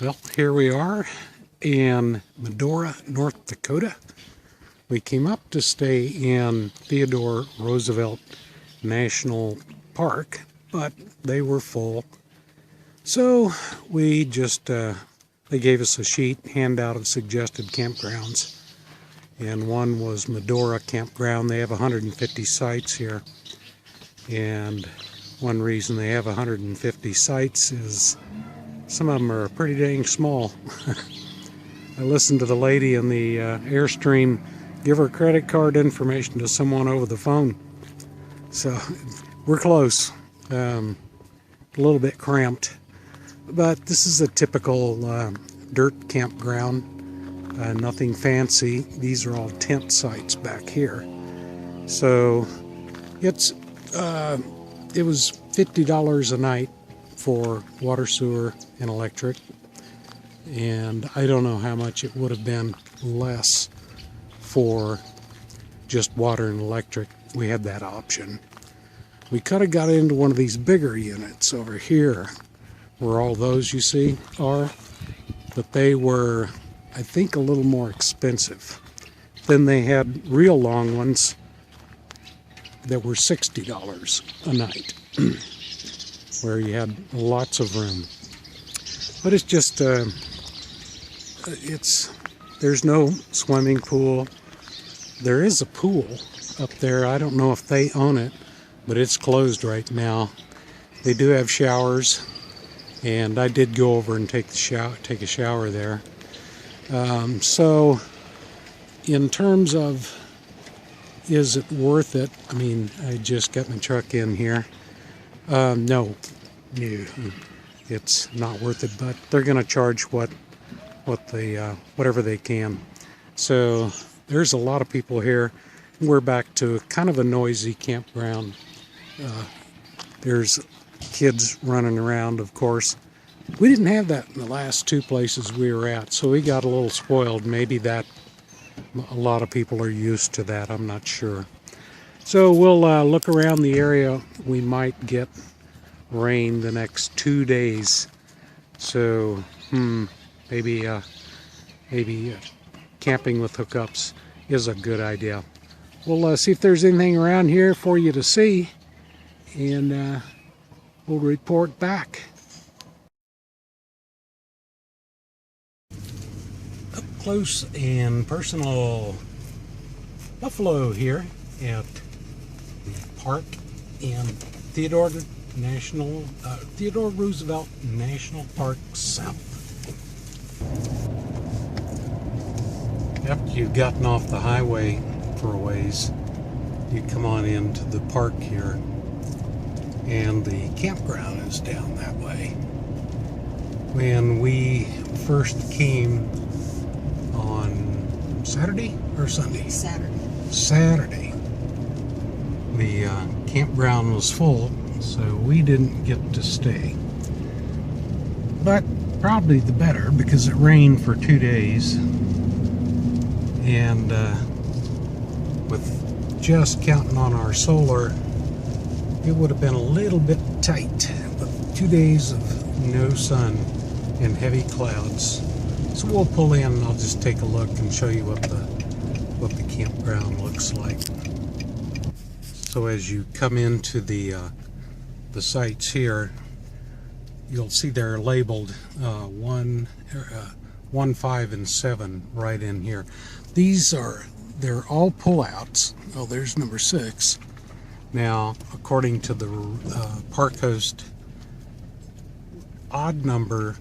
Well, here we are in Medora, North Dakota. We came up to stay in Theodore Roosevelt National Park, but they were full. So we just, they gave us a sheet, handout of suggested campgrounds. And one was Medora Campground. They have 150 sites here. And one reason they have 150 sites is some of them are pretty dang small. I listened to the lady in the Airstream give her credit card information to someone over the phone. So we're close. A little bit cramped. But this is a typical dirt campground. Nothing fancy. These are all tent sites back here. So it was $50 a night for water, sewer, and electric. And I don't know how much it would have been less for just water and electric. We had that option. We could have got into one of these bigger units over here, where all those you see are, but they were, I think, a little more expensive. Then they had real long ones that were $60 a night, where you had lots of room. But it's just, there's no swimming pool. There is a pool up there. I don't know if they own it, but it's closed right now. They do have showers, and I did go over and take a shower there. So in terms of, is it worth it? I mean, I just got my truck in here. No, it's not worth it, but they're going to charge whatever they can. So there's a lot of people here. We're back to kind of a noisy campground. There's kids running around, of course. We didn't have that in the last two places we were at, so we got a little spoiled. Maybe that a lot of people are used to that. I'm not sure. So we'll look around the area. We might get rain the next 2 days. So maybe camping with hookups is a good idea. We'll see if there's anything around here for you to see, and we'll report back. Up close and personal buffalo here at the park in Theodore Roosevelt National Park South. After you've gotten off the highway for a ways, you come on into the park here, and the campground is down that way. When we first came on Saturday or Sunday? Saturday. The campground was full, so we didn't get to stay. But probably the better, because it rained for 2 days. And with just counting on our solar, it would have been a little bit tight with 2 days of no sun and heavy clouds. So we'll pull in and I'll just take a look and show you what the campground looks like. So as you come into the sites here, you'll see they're labeled 1, 5, and 7 right in here. They're all pullouts. Oh, there's number 6. Now, according to the Park Host, odd number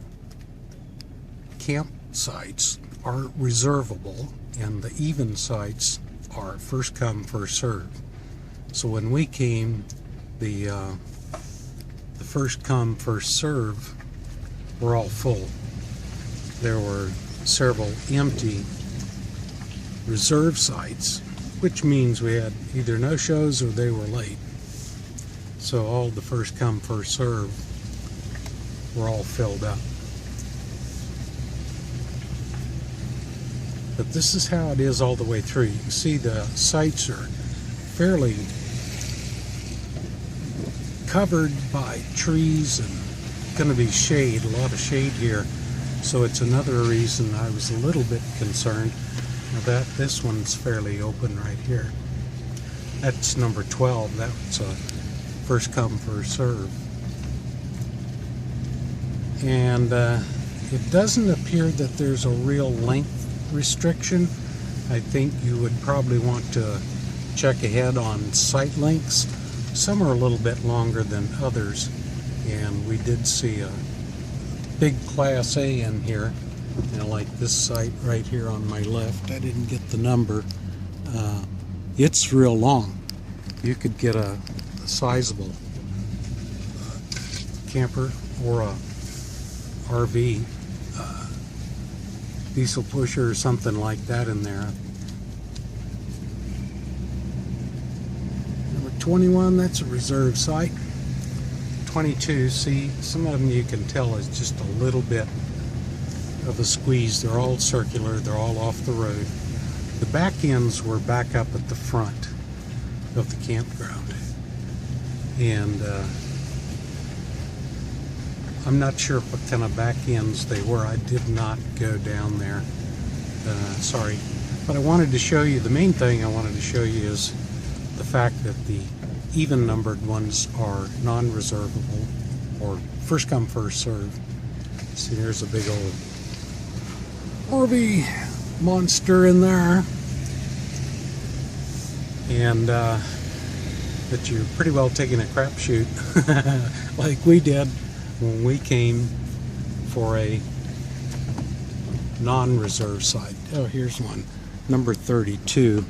campsites are reservable, and the even sites are first come, first serve. So when we came, the first come, first serve were all full. There were several empty reserve sites, which means we had either no shows or they were late. So all the first come, first serve were all filled up. But this is how it is all the way through. You can see the sites are fairly covered by trees and going to be shade, a lot of shade here. So it's another reason I was a little bit concerned. Now that this one's fairly open right here. That's number 12. That's a first come, first serve. And it doesn't appear that there's a real length restriction. I think you would probably want to check ahead on site lengths. Some are a little bit longer than others, and we did see a big Class A in here. Like this site right here on my left, I didn't get the number. It's real long. You could get a sizable camper or a RV, diesel pusher or something like that in there. Number 21, that's a reserve site. 22, see, some of them you can tell is just a little bit of a squeeze. They're all circular, they're all off the road. The back ends were back up at the front of the campground. And I'm not sure what kind of back ends they were. I did not go down there. Sorry. But I wanted to show you, the main thing I wanted to show you is the fact that the even numbered ones are non-reservable, or first come, first serve. See, there's a big old RV monster in there. And that you're pretty well taking a crapshoot like we did when we came for a non-reserve site. Oh, here's one, number 32.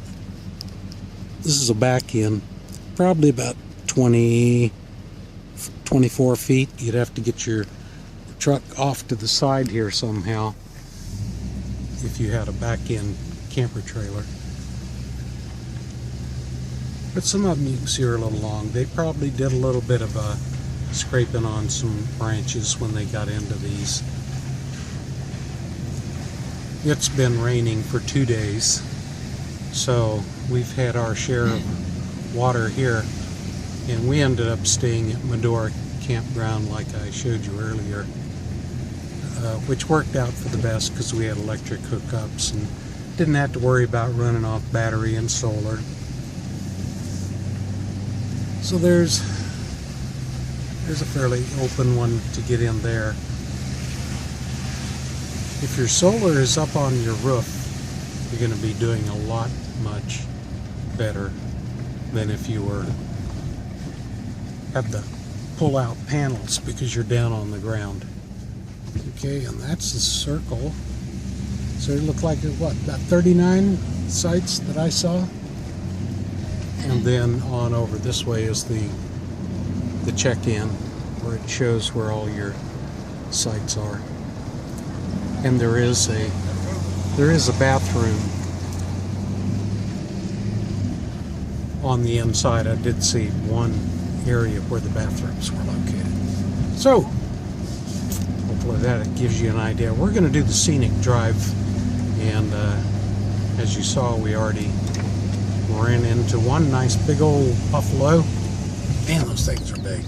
This is a back end, probably about 24 feet. You'd have to get your truck off to the side here somehow if you had a back end camper trailer. But some of them you can see are a little long. They probably did a little bit of scraping on some branches when they got into these. It's been raining for 2 days, so we've had our share of water here, and we ended up staying at Medora Campground like I showed you earlier, which worked out for the best because we had electric hookups and didn't have to worry about running off battery and solar. So there's a fairly open one to get in there. If your solar is up on your roof, you're going to be doing a lot much better than if you were have the pull out panels because you're down on the ground. Okay, and that's the circle. So it looked like what, about 39 sites that I saw. And then on over this way is the check-in, where it shows where all your sites are. And there is a bathroom on the inside. I did see one area where the bathrooms were located. So hopefully that gives you an idea. We're going to do the scenic drive, and as you saw, we already ran into one nice big old buffalo. Man, those things are big.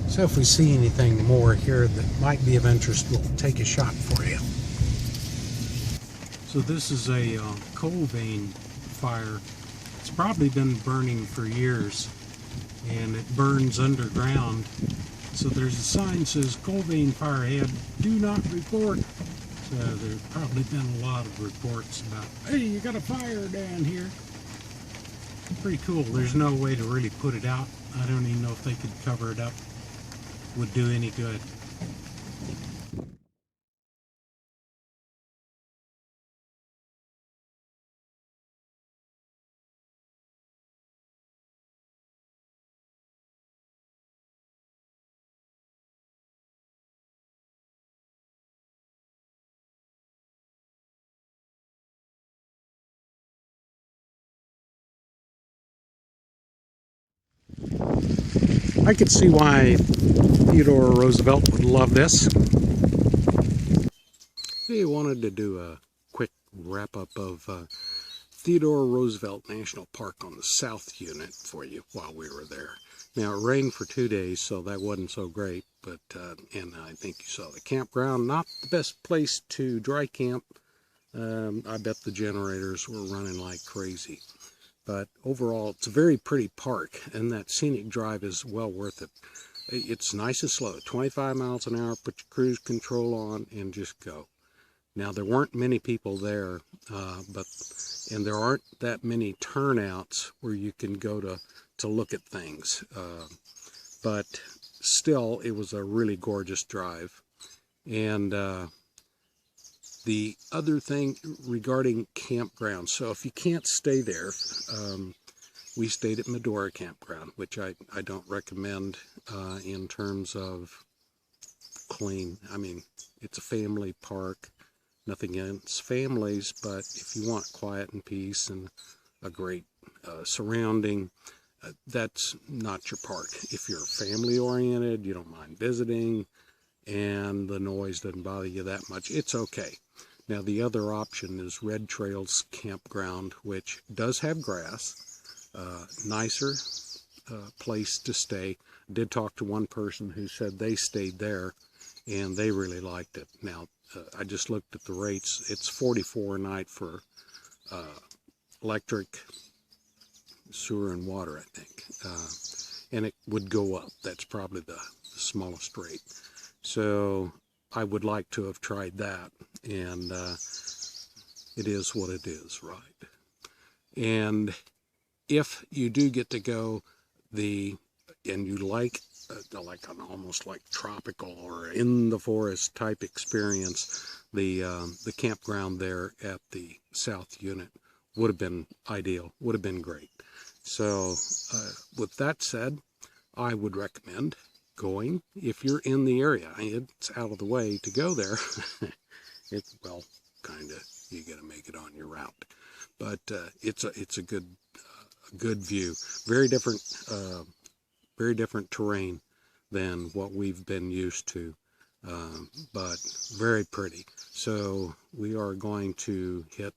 So if we see anything more here that might be of interest, we'll take a shot for you. So this is a coal vein fire. It's probably been burning for years, and it burns underground. So there's a sign that says coal vein fire ahead, do not report. So there's probably been a lot of reports about, hey, you got a fire down here. Pretty cool. There's no way to really put it out. I don't even know if they could cover it up. Would do any good. I could see why Theodore Roosevelt would love this. He wanted to do a quick wrap-up of Theodore Roosevelt National Park on the south unit for you while we were there. Now, it rained for 2 days, so that wasn't so great, but and I think you saw the campground. Not the best place to dry camp. I bet the generators were running like crazy. But overall, it's a very pretty park, and that scenic drive is well worth it. It's nice and slow, 25 miles an hour, put your cruise control on, and just go. Now, there weren't many people there, and there aren't that many turnouts where you can go to look at things. But still, it was a really gorgeous drive. And the other thing regarding campgrounds, so if you can't stay there, we stayed at Medora Campground, which I don't recommend in terms of clean. I mean, it's a family park. Nothing against families, but if you want quiet and peace and a great surrounding, that's not your park. If you're family oriented, you don't mind visiting, and the noise doesn't bother you that much, it's okay. Now, the other option is Red Trails Campground, which does have grass, nicer place to stay. I did talk to one person who said they stayed there, and they really liked it. Now, I just looked at the rates. It's $44 a night for electric, sewer, and water, I think. And it would go up. That's probably the smallest rate. So I would like to have tried that. And it is what it is, right? And if you do get to go, and you like an almost like tropical or in the forest type experience, the campground there at the south unit would have been ideal, would have been great. So with that said, I would recommend going if you're in the area. It's out of the way to go there. Well, kind of, you got to make it on your route, but it's a good view. Very different terrain than what we've been used to, but very pretty. So we are going to hit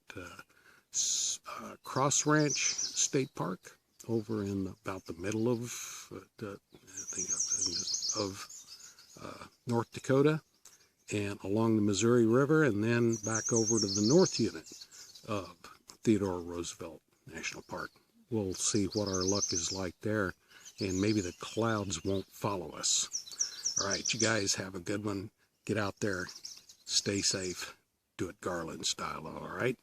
Cross Ranch State Park over in about the middle of North Dakota, and along the Missouri River, and then back over to the north unit of Theodore Roosevelt National Park. We'll see what our luck is like there, and maybe the clouds won't follow us. All right, you guys have a good one. Get out there, stay safe, do it Garland style, all right?